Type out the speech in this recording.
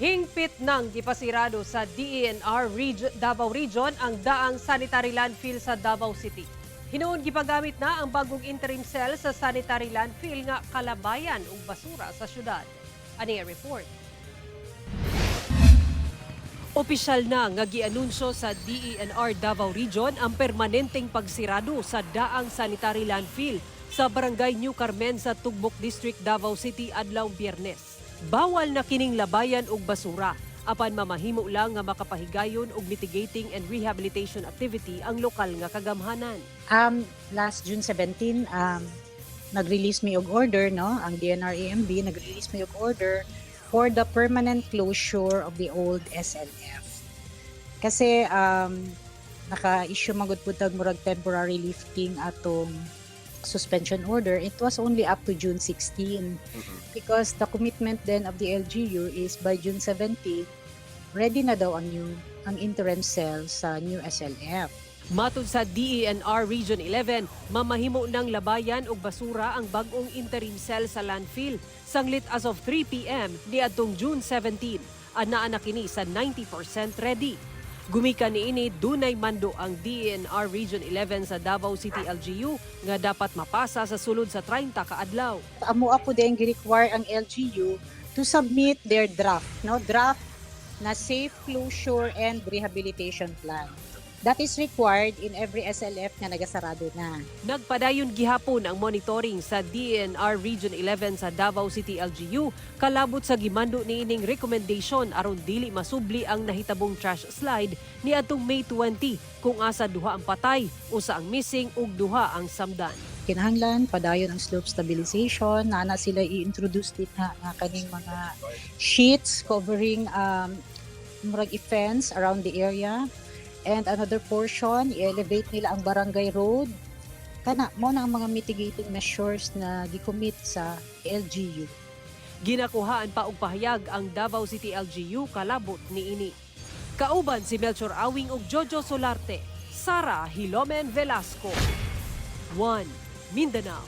Hingpit ng gipasirado sa Davao Region ang daang sanitary landfill sa Davao City. Hinuon gipagamit na ang bagong interim cell sa sanitary landfill nga kalabayan ug basura sa syudad. Ani report. Opisyal na nga gianunsyo sa DENR Davao Region ang permanenteng pagsirado sa daang sanitary landfill sa Barangay New Carmen sa Tugbok District, Davao City adlaw Biyernes. Bawal na kining labayan og basura apan mamahimo lang nga makapahigayon og mitigating and rehabilitation activity ang lokal nga kagamhanan. Last June 17, nag-release mi og order, no? Ang DNR-EMB nag-release mi og order for the permanent closure of the old SLF. Kasi naka-issue magud putag murag temporary lifting atong suspension order. It was only up to June 16 because the commitment then of the LGU is by June 17 ready na daw ang interim cell sa new SLF. Matud sa DENR Region 11, mamahimo ng labayan og basura ang bag-ong interim cell sa landfill sanglit as of 3 p.m. niadtong June 17. Anaa na kini sa 90% ready. Gumikan niini dunay mando ang DENR Region 11 sa Davao City LGU nga dapat mapasa sa sulod sa 30 ka adlaw. Amo ako din gi-require ang LGU to submit their draft, no? Draft na safe closure and rehabilitation plan. That is required in every SLF nga nagasarado na. Nagpadayon gihapon ang monitoring sa DENR Region 11 sa Davao City LGU kalabot sa gimando niining recommendation aron dili masubli ang nahitabong trash slide niadtong May 20 kung asa duha ang patay, usa ang missing ug duha ang samdan. Kinahanglan padayon ang slope stabilization, na sila i-introduce din nga kaning mga sheets covering murag fence around the area. And another portion, i-elevate nila ang barangay road. Kana mo na ang mga mitigating measures na gicommit sa LGU. Ginakuhaan pa og pahayag ang Davao City LGU kalabot niini. Kauban si Melchor Awing ug Jojo Solarte, Sara Hilomen Velasco. 1 Mindanao.